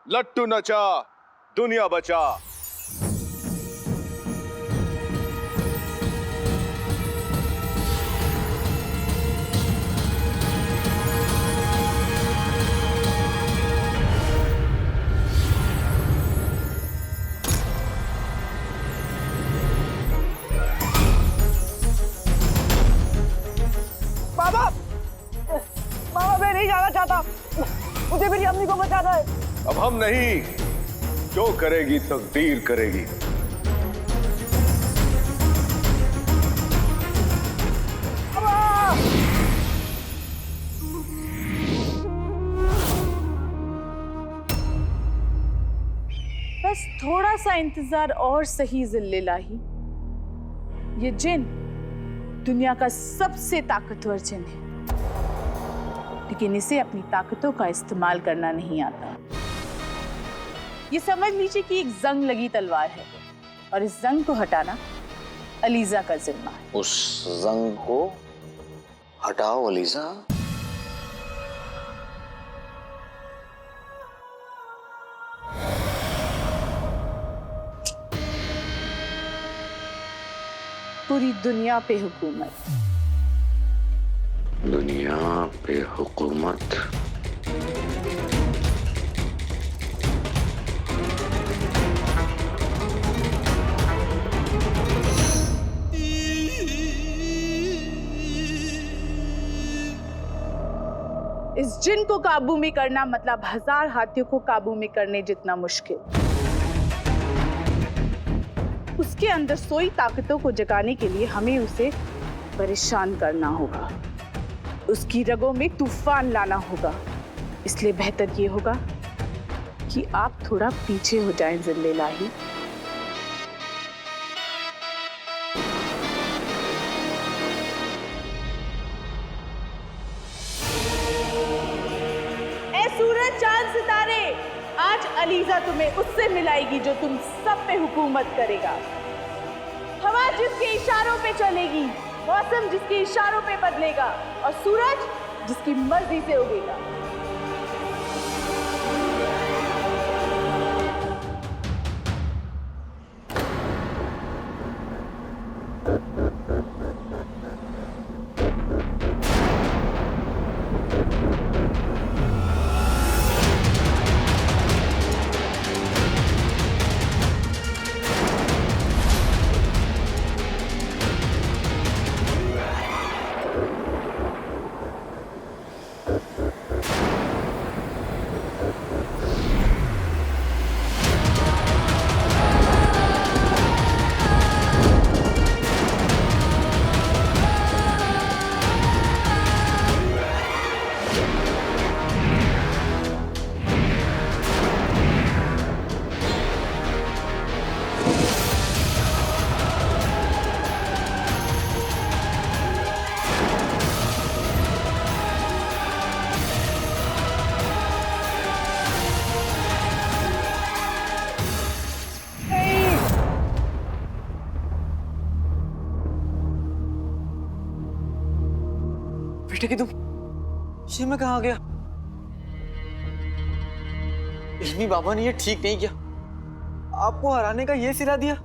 लट्टू नचा दुनिया बचा। बाबा, बाबा मैं नहीं जाना चाहता, मुझे मेरी अम्मी को बचाना है। अब हम नहीं, जो करेगी तकदीर करेगी। बस थोड़ा सा इंतजार और सही जिल्लिल्लाही। ये जिन दुनिया का सबसे ताकतवर जिन है, लेकिन इसे अपनी ताकतों का इस्तेमाल करना नहीं आता। ये समझ लीजिए कि एक जंग लगी तलवार है और इस जंग को हटाना अलीजा का जिम्मा है। उस जंग को हटाओ अलीजा। पूरी दुनिया पे हुकूमत। दुनिया पे हुकूमत। इस जिन को काबू में करना मतलब 1000 हाथियों को काबू में करने जितना मुश्किल। उसके अंदर सोई ताकतों को जगाने के लिए हमें उसे परेशान करना होगा, उसकी रगों में तूफान लाना होगा। इसलिए बेहतर ये होगा कि आप थोड़ा पीछे हो जाएं जिल्लिल्लाही। ए सूरज चांद सितारे, आज अलीजा तुम्हें उससे मिलाएगी जो तुम सब पे हुकूमत करेगा। हवा जिसके इशारों पे चलेगी, मौसम जिसके इशारों पे बदलेगा और सूरज जिसकी मर्जी से उगेगा। बेटे की तुम, ये मैं कहाँ आ गया? इल्मी बाबा ने ये ठीक नहीं किया, आपको हराने का ये सिला दिया।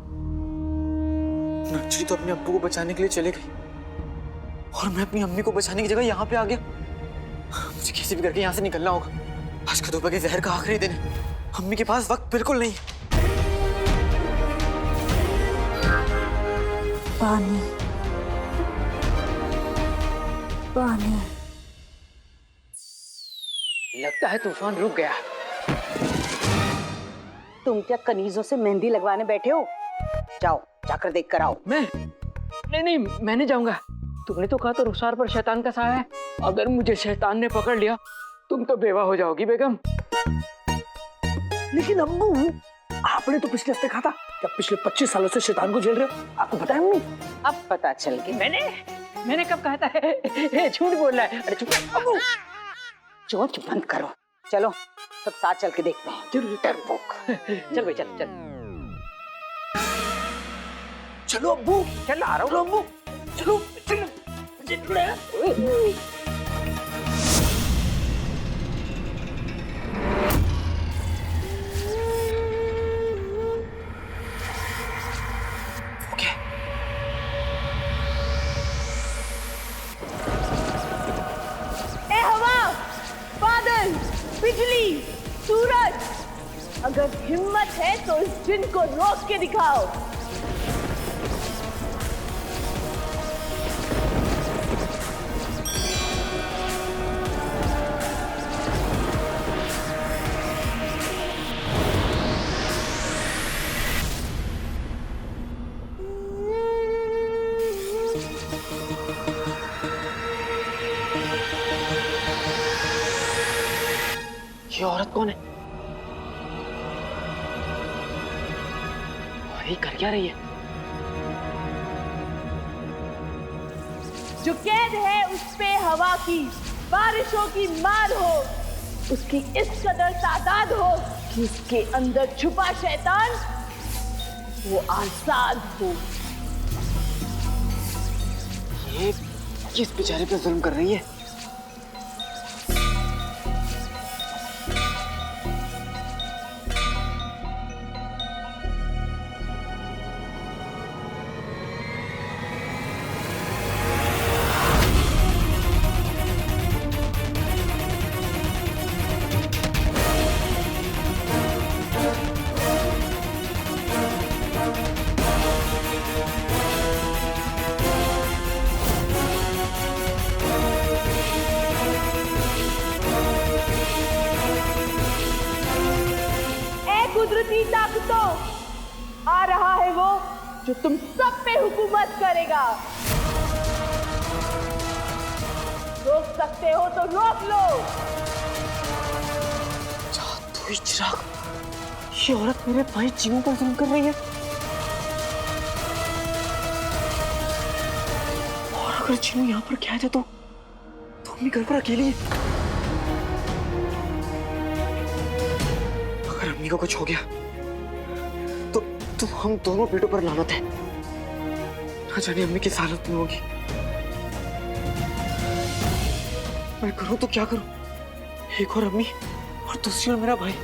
नच्ची तो अपने अब्बू को बचाने के लिए चले गई और मैं अपनी अम्मी को बचाने की जगह यहाँ पे आ गया। मुझे कैसे भी करके यहाँ से निकलना होगा। आज कदोबा के जहर का आखिरी दिन है, अम्मी के पास वक्त बिल्कुल नहीं है। पानी, पानी। लगता है तूफान रुक गया। तुम क्या कनीजों से मेहंदी लगवाने बैठे हो? जाओ जाकर देख कर आओ। नहीं, मैं नहीं जाऊंगा। तुमने तो कहा तो रुखसार पर शैतान का साया है। अगर मुझे शैतान ने पकड़ लिया तुम तो बेवा हो जाओगी बेगम। लेकिन अम्मू, आपने तो पिछले हफ्ते कहा था कि आप पिछले 25 सालों से शैतान को झेल रहे हो। आपको पता है अम्मी? अब पता चल गया। मैंने कब कहा था? झूठ बोल रहा है। अरे चुप अम्मू। चोच बंद करो, चलो सब साथ चल के देखते हैं। चल भाई चल। चलो अब्बू, चल आ रहा हूँ अब्बू, चलो चलो। अगर हिम्मत है तो इस जिन को रोक के दिखाओ। ये औरत कौन है? ये कर क्या रही है? जो कैद है उस पे हवा की बारिशों की मार हो, उसकी इस कदर तादाद हो कि उसके अंदर छुपा शैतान वो आजाद हो। ये किस बेचारे पे जुल्म कर रही है? कुदरती ताकतों, आ रहा है वो जो तुम सब पे हुकूमत करेगा। रोक सकते हो तो रोक लो। जादुई चिराग, ये औरत मेरे भाई जीवों पर जुल्म कर रही है। और अगर जीनू यहाँ पर क्या है तो अम्मी घर पर अकेली है। अगर अम्मी को कुछ हो गया तो हम दोनों पेटों पर लानत है। ना जाने अम्मी किस हालत में होगी। मैं करूं तो क्या करूं? एक और अम्मी और दूसरी और मेरा भाई,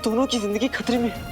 दोनों की जिंदगी खतरे में है।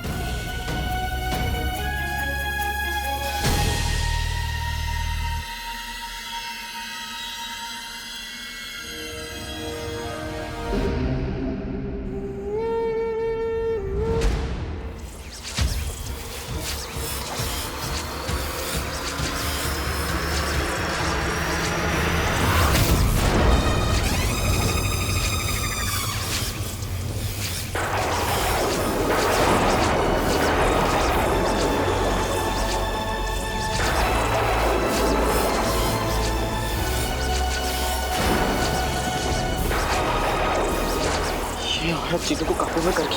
ये औरत जीतू को काबू में करके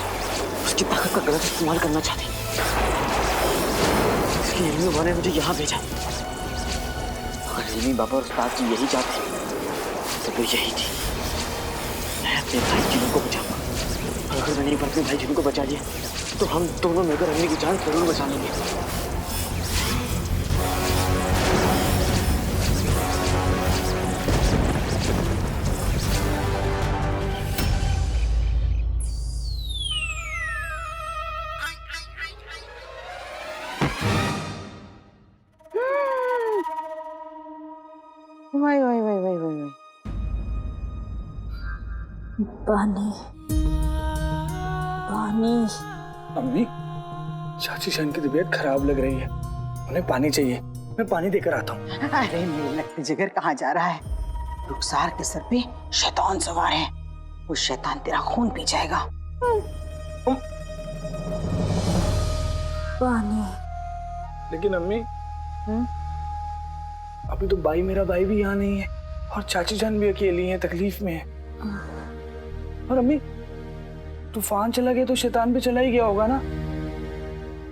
उसकी ताकत का गलत इस्तेमाल करना चाहती, इसलिए अम्मी बाबा ने मुझे यहाँ भेजा। अगर अम्मी बाबा और उस्ताद जी यही चाहते तो वो यही थी। मैं अपने भाई जीनू को बचाऊंगा, और अगर मैंने अपने भाई जीनू को बचा लिया तो हम दोनों मिलकर अम्मी की जान जरूर बचा लेंगे। वही पानी पानी। अम्मी, चाची जान की तबीयत खराब लग रही है, उन्हें पानी चाहिए। मैं पानी देकर आता हूँ। अरे मेरे लगते जिगर कहाँ जा रहा है? रुखसार के सर पे शैतान सवार है, वो शैतान तेरा खून पी जाएगा। पानी। लेकिन अम्मी, अभी तो मेरा भाई भी यहाँ नहीं है और चाची जान भी अकेली है, तकलीफ में है। और अम्मी, तूफान चला गया तो शैतान भी चला ही गया होगा ना।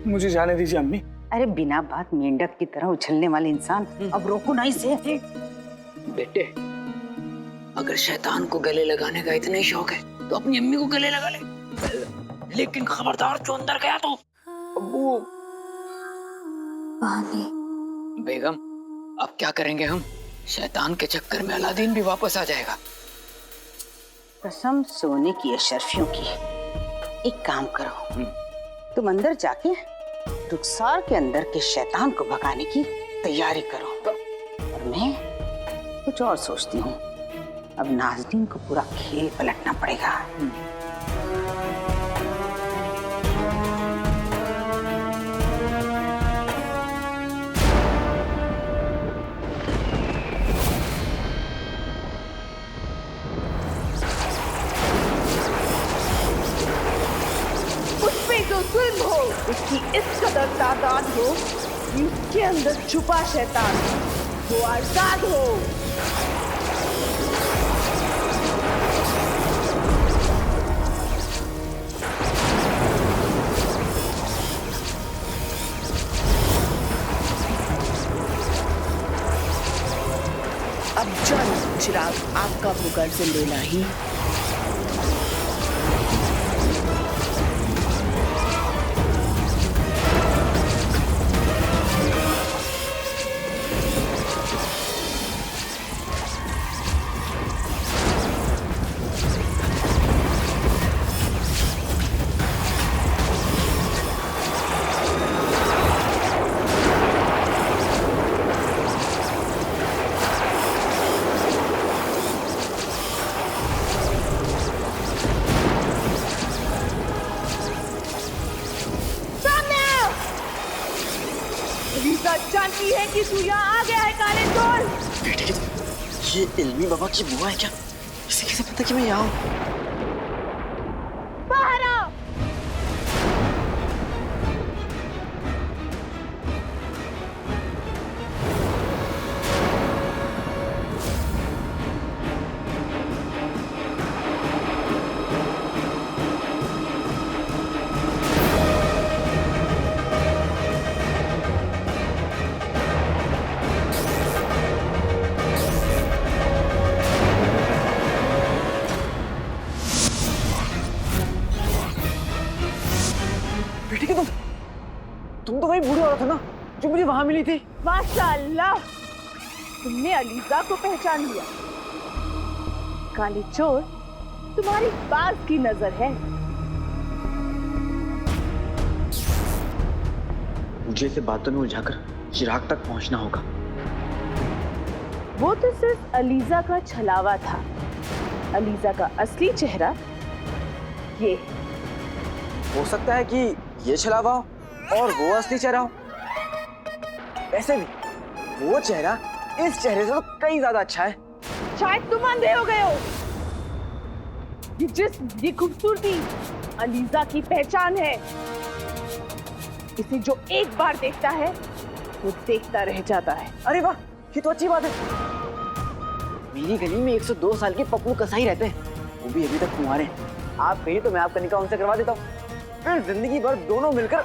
मुझे जाने दीजिए अम्मी। अरे बिना बात मेंढक की तरह उछलने वाले इंसान, अब रोको ना इसे। बेटे, अगर शैतान को गले लगाने का इतना ही शौक है तो अपनी अम्मी को गले लगा ले, लेकिन खबरदार जो अंदर गया तो। अब्बू। पानी। बेगम, अब क्या करेंगे हम? शैतान के चक्कर में अलादीन भी वापस आ जाएगा। कसम सोने की अशरफियों की। एक काम करो, तुम अंदर जाके रुखसार के अंदर के शैतान को भगाने की तैयारी करो, और मैं कुछ और सोचती हूँ। अब नाज़नीन को पूरा खेल पलटना पड़ेगा। हो, उसकी इस कदर तादाद हो कि उसके अंदर छुपा शैतान वो आजाद हो। अब चल चिराग, आपका पुकार जिंदलाही। अलीजा जानती है कि तू यहाँ आ गया है काले चोर। बेटे ये इल्मी बाबा की बुआ है क्या? इसे कैसे पता कि मैं यहाँ हूँ? बाहर आ। बेटे कि तुम तो वही बूढ़ी औरत हो ना जो मुझे वहां मिली थी। माशाअल्लाह, तुमने अलीजा को पहचान लिया। काले चोर, तुम्हारी बाज की नजर है। मुझे इसे बातों में उलझाकर चिराग तक पहुंचना होगा। वो तो सिर्फ अलीजा का छलावा था। अलीजा का असली चेहरा ये है। हो सकता है कि ये छलावा हो और वो असली चेहरा हो। ऐसे भी वो चेहरा इस चेहरे से तो कई ज्यादा अच्छा है। शायद तुम अंधे हो गए हो। ये जिस्म, ये खूबसूरती अलीजा की पहचान है। इसे जो एक बार देखता है वो देखता रह जाता है। अरे वाह, ये तो अच्छी बात है। मेरी गली में 102 साल के पप्पू कसाई रहते हैं, वो भी अभी तक कुंवारे हैं। आप कहिए तो मैं आपका निकाह उनसे करवा देता हूँ, फिर जिंदगी भर दोनों मिलकर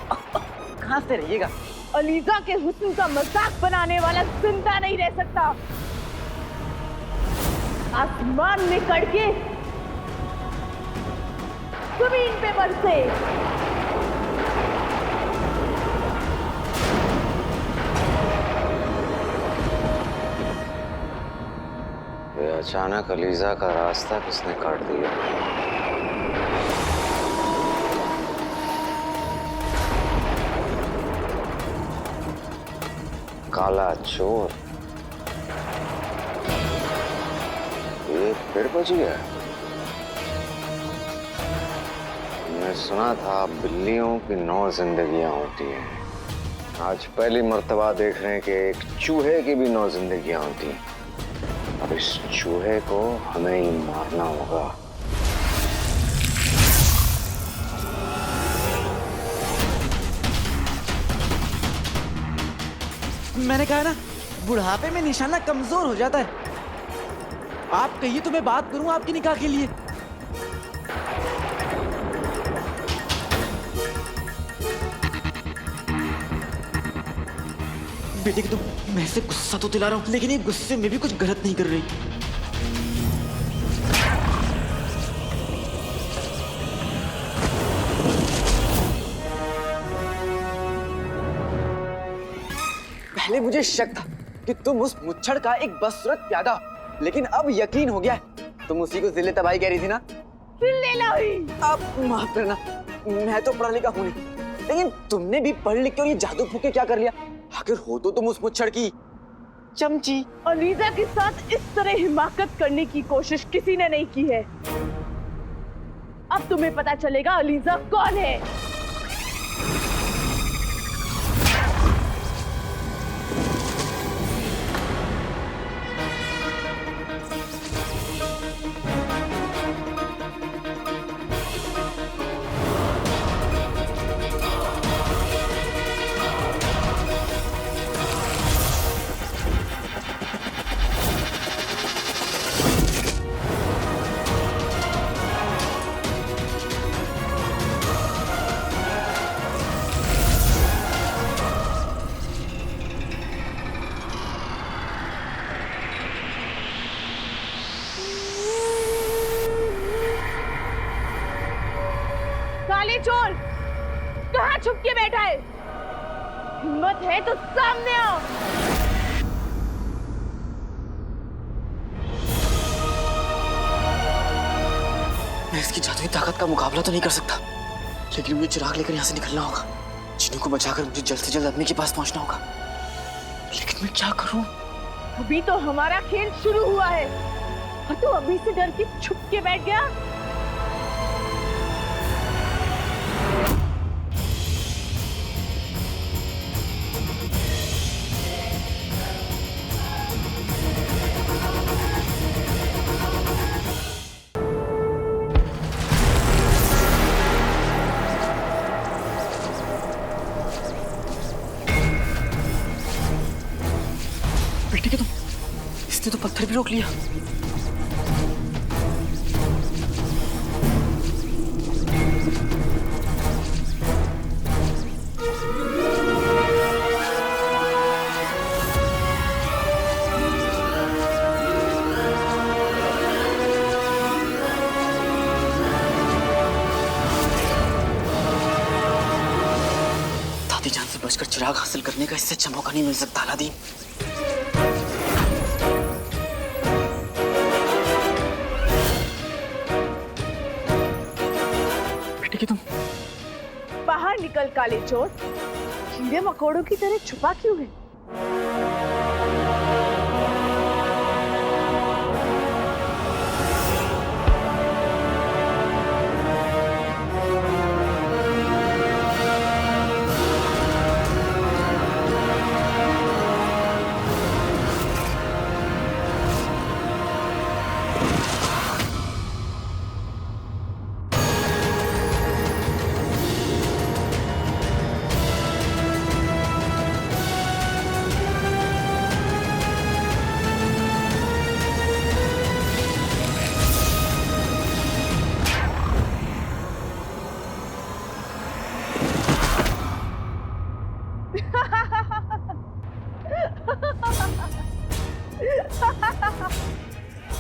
खांसते रहिएगा। अलीजा के हुस्न का मजाक बनाने वाला जिंदा नहीं रह सकता। आसमान में कड़के, जमीन पे बरसे। ये अचानक अलीजा का रास्ता किसने काट दिया? काला चोर, ये फिर बच गया। मैं सुना था बिल्लियों की 9 जिंदगियां होती हैं। आज पहली मर्तबा देख रहे हैं कि एक चूहे की भी 9 जिंदगियां होती हैं। अब इस चूहे को हमें ही मारना होगा। मैंने कहा ना, बुढ़ापे में निशाना कमजोर हो जाता है। आप कहिए तो मैं बात करूं आपके निकाह के लिए। बेटे कि तुम, मैं से गुस्सा तो दिला रहा हूं, लेकिन ये गुस्से में भी कुछ गलत नहीं कर रही। पहले मुझे शक था कि तुम उस मुच्छड़ का एक बदसूरत प्यादा हो, लेकिन अब यकीन हो गया है तुम उसी को जिले तबाही कह रही थी ना। अब माफ करना, मैं तो पढ़ा लिखा हूं नहीं, लेकिन तुमने भी पढ़ लिख के और ये जादू फूके क्या कर लिया? आखिर हो तो तुम उस मुच्छड़ की चमची। अलीजा के साथ इस तरह हिमाकत करने की कोशिश किसी ने नहीं की है। अब तुम्हें पता चलेगा अलीजा कौन है। चोर, कहाँ छुप के बैठा है? हिम्मत है तो सामने आओ। मैं इसकी जादुई ताकत का मुकाबला तो नहीं कर सकता, लेकिन मुझे चिराग लेकर यहाँ से निकलना होगा। चिन्नू को बचाकर मुझे जल्द से जल्द अम्मी के पास पहुंचना होगा। लेकिन मैं क्या करूं? अभी तो हमारा खेल शुरू हुआ है और तू अभी से डर के छुप के बैठ गया। बेटे के तुम, इसने तो पत्थर भी रोक लिया। दादी जान से बचकर चिराग हासिल करने का इससे अच्छा मौका नहीं मिल सकता अलादीन। बेटे के तुम, बाहर निकल काले चोर, कीड़े मकोड़ों की तरह छुपा क्यों है?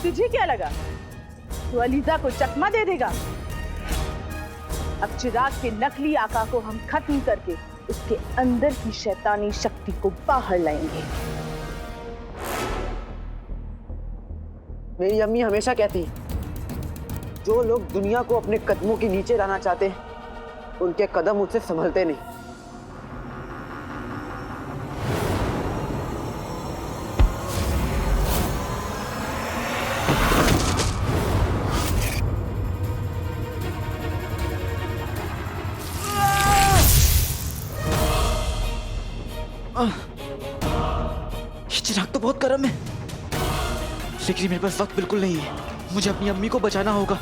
तुझे क्या लगा तू अलीजा को चकमा दे देगा? अब चिराग के नकली आका को हम खत्म करके उसके अंदर की शैतानी शक्ति को बाहर लाएंगे। मेरी अम्मी हमेशा कहती है, जो लोग दुनिया को अपने कदमों के नीचे लाना चाहते हैं, उनके कदम उससे संभलते नहीं। ये चिराग तो बहुत गर्म है, लेकिन मेरे पास वक्त बिल्कुल नहीं है। मुझे अपनी अम्मी को बचाना होगा।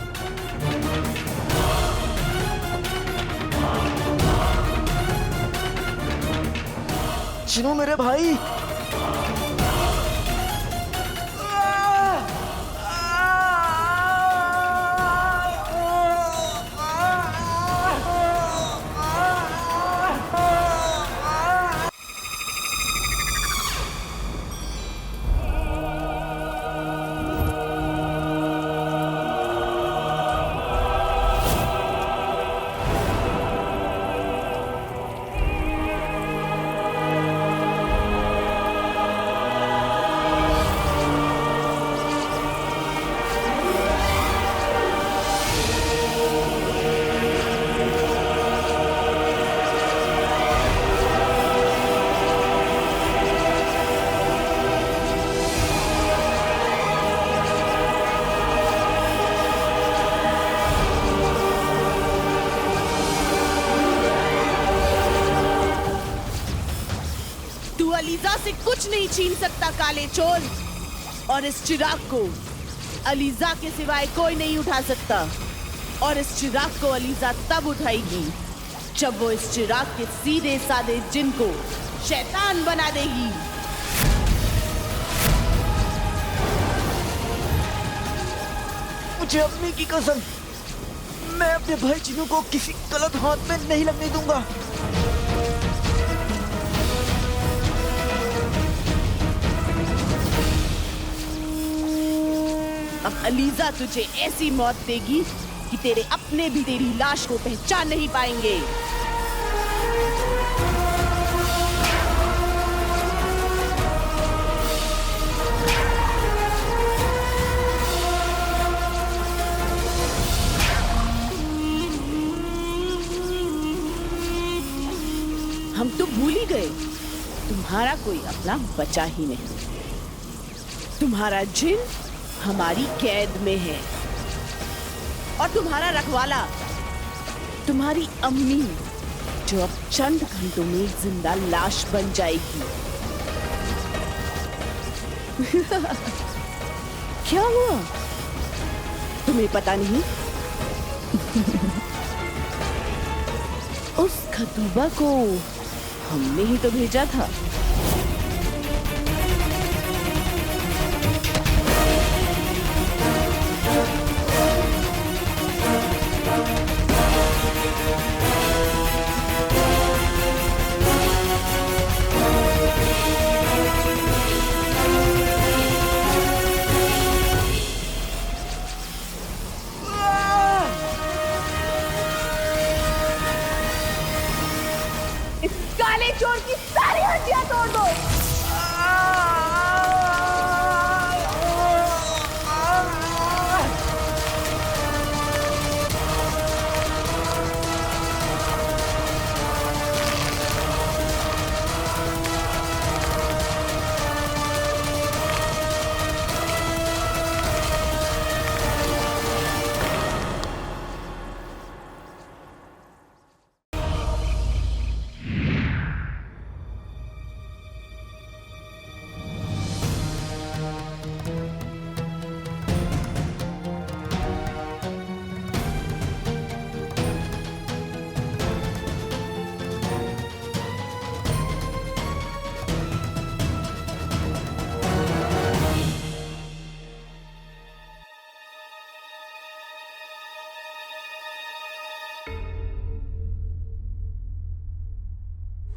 चिन्नू मेरे भाई, अलीजा से कुछ नहीं छीन सकता काले चोर, और इस चिराग को अलीजा के सिवाय कोई नहीं उठा सकता। और इस चिराग को अलीजा तब उठाएगी जब वो इस चिराग के सीधे साधे जिन को शैतान बना देगी। मुझे अम्मी की कसम, मैं अपने भाई चिन्नू को किसी गलत हाथ में नहीं लगने दूंगा। अब अलीजा तुझे ऐसी मौत देगी कि तेरे अपने भी तेरी लाश को पहचान नहीं पाएंगे। हम तो भूल ही गए, तुम्हारा कोई अपना बचा ही नहीं। तुम्हारा जिन हमारी कैद में है और तुम्हारा रखवाला तुम्हारी अम्मी, जो अब चंद घंटों में जिंदा लाश बन जाएगी। क्या हुआ, तुम्हें पता नहीं? उस खतूबा को हमने ही तो भेजा था। काले चोर की सारी हड्डियां तोड़ दो।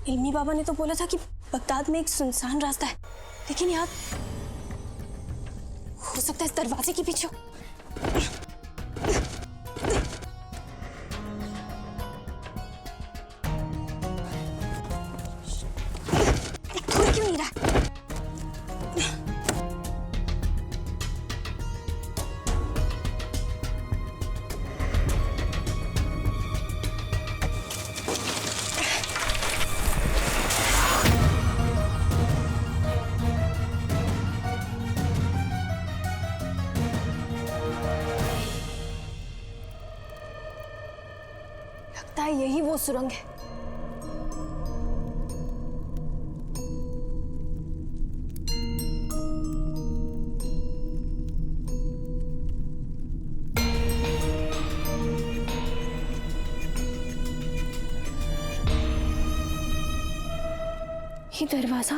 इल्मी बाबा ने तो बोला था कि बगदाद में एक सुनसान रास्ता है, लेकिन यार हो सकता है इस दरवाजे के पीछे। खुल क्यों नहीं रहा? लगता है यही वो सुरंग है। ये दरवाजा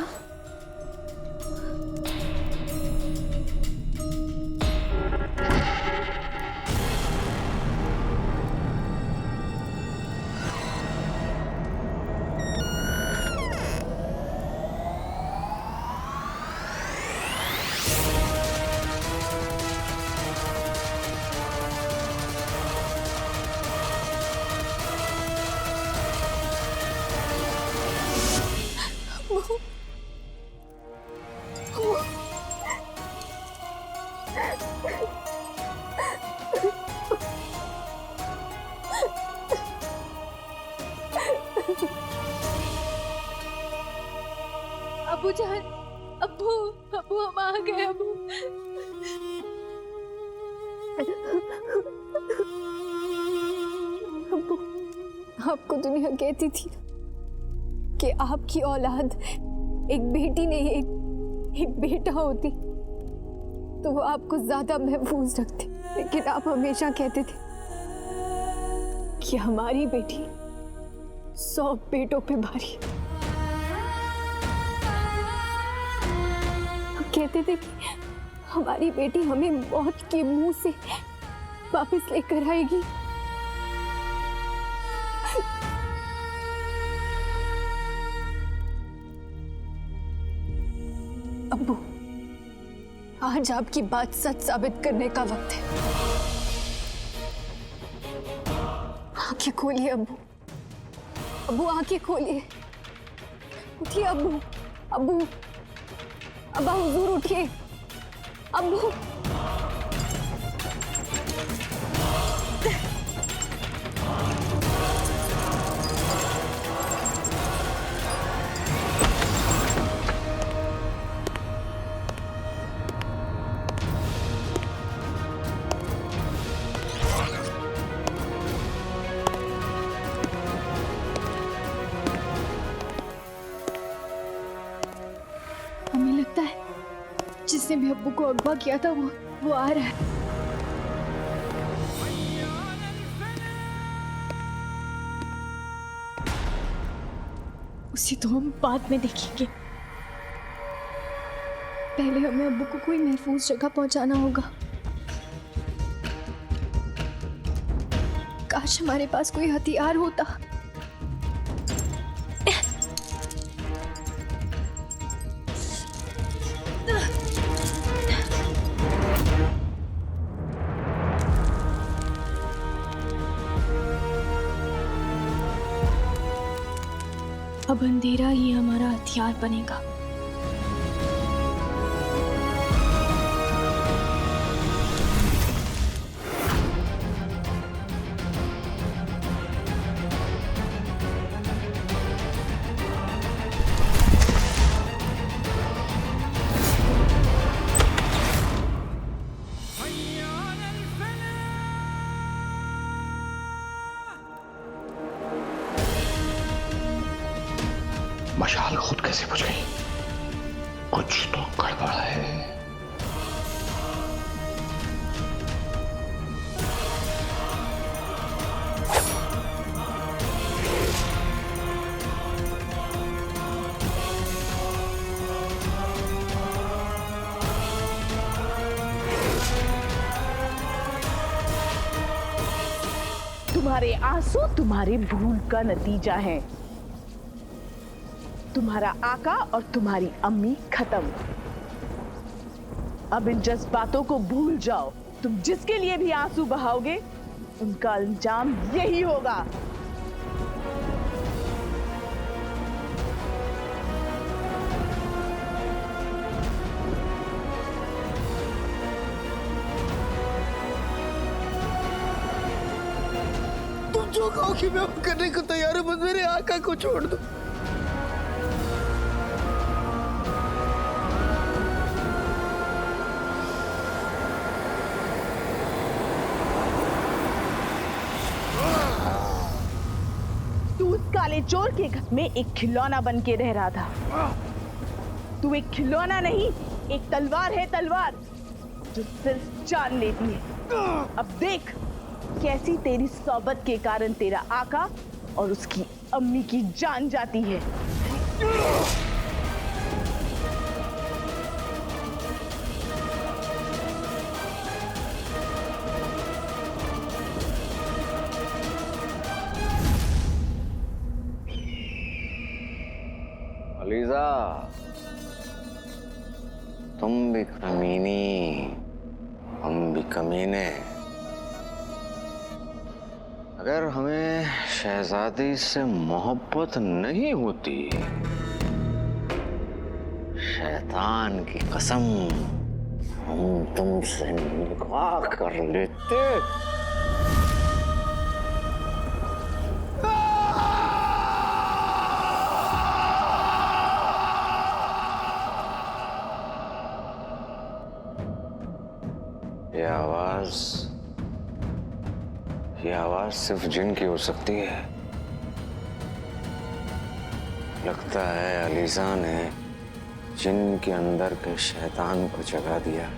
अबू जान, अबू अबू हम आ गए। अबू अब्बू, आपको दुनिया कहती थी कि आपकी औलाद एक बेटी नहीं एक बेटा होती तो वो आपको ज्यादा महफूज रखते, लेकिन आप हमेशा कहते थे कि हमारी बेटी 100 बेटों पे भारी। आप कहते थे कि हमारी बेटी हमें मौत के मुंह से वापस लेकर आएगी। अब्बू, आज आपकी बात सच साबित करने का वक्त है। खोलिए अब्बू, अब्बू आंखें खोलिए, उठिए अब्बू, अब्बू, अब्बा हुजूर उठिए, अब्बू। हमें लगता है जिसने भी अब्बू को अगवा किया था वो आ रहा है। उसी तो हम बाद में देखेंगे। पहले हमें अब्बू को कोई महफूज जगह पहुंचाना होगा। काश हमारे पास कोई हथियार होता। अब अंधेरा ही हमारा हथियार बनेगा। मशाल खुद कैसे बुझ गई? कुछ तो गड़बड़ है। तुम्हारे आंसू तुम्हारी भूल का नतीजा है। तुम्हारा आका और तुम्हारी अम्मी खत्म। अब इन जज्बातों को भूल जाओ। तुम जिसके लिए भी आंसू बहाओगे उनका अंजाम यही होगा। तुम जो कहोगे मैं करने को तैयार हूं, बस मेरे आका को छोड़ दो। काले चोर के घर में एक खिलौना बन के रह रहा था। तू एक खिलौना नहीं, एक तलवार है, तलवार जो सिर्फ जान लेती है। अब देख कैसी तेरी सोबत के कारण तेरा आका और उसकी अम्मी की जान जाती है। अलीजा, तुम भी कमीनी, हम भी कमीने। अगर हमें शहजादी से मोहब्बत नहीं होती, शैतान की कसम, हम तुमसे निकाह कर लेते। ये आवाज सिर्फ जिन की हो सकती है। लगता है अलीजा ने जिन के अंदर के शैतान को जगा दिया।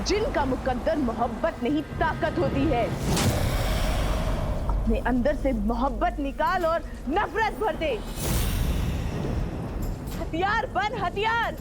जिन का मुकद्दर मोहब्बत नहीं ताकत होती है। अपने अंदर से मोहब्बत निकाल और नफरत भर दे। हथियार बन, हथियार।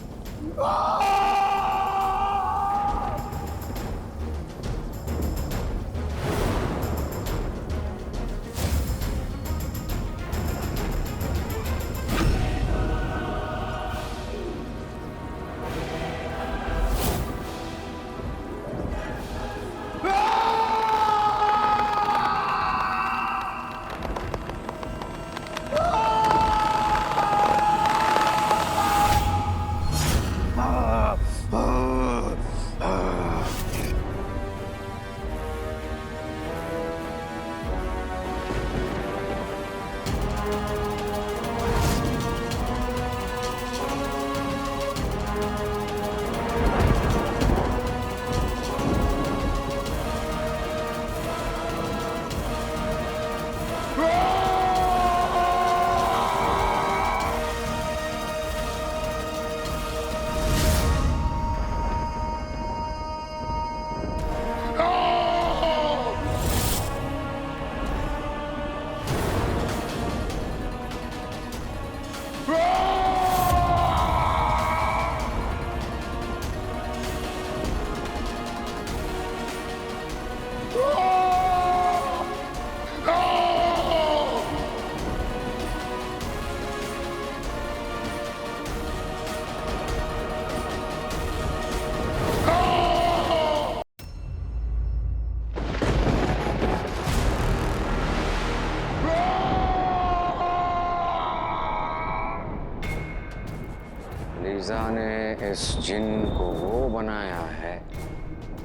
मिर्जा ने इस जिन को वो बनाया है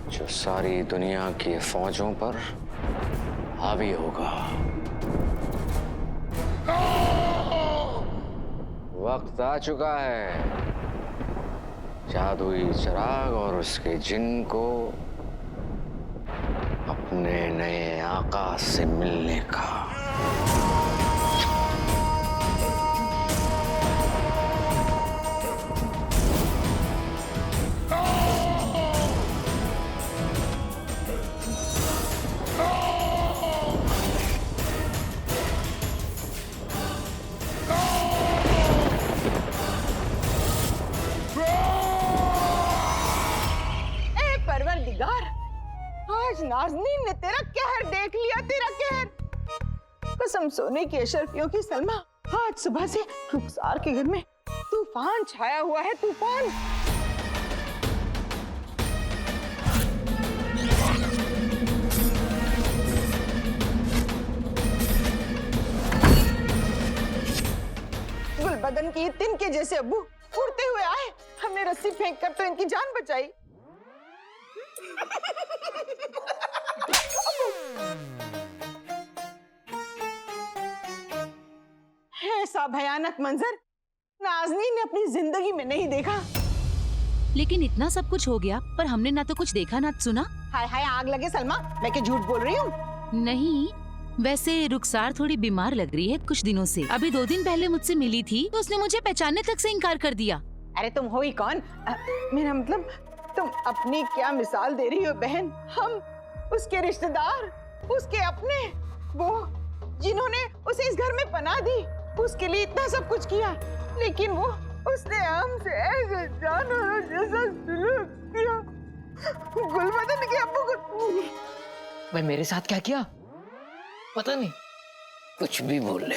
जो सारी दुनिया की फौजों पर हावी होगा। वक्त आ चुका है जादुई चिराग और उसके जिन को अपने नए आका से मिलने का। आज नाज़नीन ने तेरा कहर देख लिया, तेरा कहर। कसम सोने की अशरफियों की सलमा, आज सुबह से रुखसार के घर में तूफान छाया हुआ है, तूफान। गुलबदन की तिनके जैसे अब्बू उड़ते हुए आए, हमने रस्सी फेंक कर तो इनकी जान बचाई। ऐसा भयानक मंजर नाज़नीन ने अपनी जिंदगी में नहीं देखा। लेकिन इतना सब कुछ हो गया पर हमने ना तो कुछ देखा ना सुना। हाय हाय आग लगे सलमा, मैं क्या झूठ बोल रही हूँ? नहीं, वैसे रुखसार थोड़ी बीमार लग रही है कुछ दिनों से। अभी 2 दिन पहले मुझसे मिली थी तो उसने मुझे पहचानने तक से इनकार कर दिया। अरे तुम हो ही कौन? मेरा मतलब तुम अपनी क्या मिसाल दे रही हो बहन? हम उसके रिश्तेदार, उसके अपने, वो जिन्होंने उसे इस घर में पनाह दी, उसके लिए इतना सब कुछ किया, लेकिन वो उसने हमसे ऐसे जानवरों जैसा सलूक किया। गुलबदन के अब्बू को भाई मेरे साथ क्या किया पता नहीं, कुछ भी बोल ले।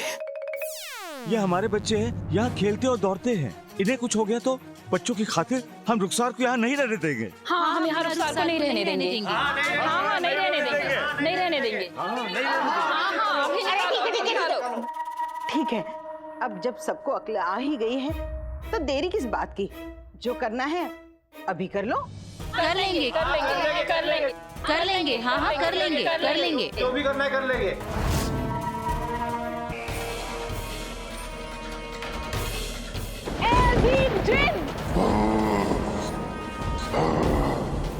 ये हमारे बच्चे हैं, यहाँ खेलते और दौड़ते हैं। इन्हें कुछ हो गया तो बच्चों की खातिर हम रुखसार को यहाँ नहीं रहने देंगे। हाँ, हम यहाँ रुखसार को नहीं रहने देंगे। हाँ, नहीं रहने देंगे, नहीं रहने देंगे। ठीक है, अब जब सबको अक्ल आ ही गई है तो देरी किस बात की? जो करना है अभी कर लो। कर लेंगे, कर लेंगे, कर लेंगे, कर लेंगे। हाँ हाँ कर लेंगे, कर लेंगे। जो भी करना है कर लेंगे। जिन,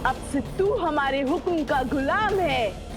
अब से तू हमारे हुक्म का गुलाम है।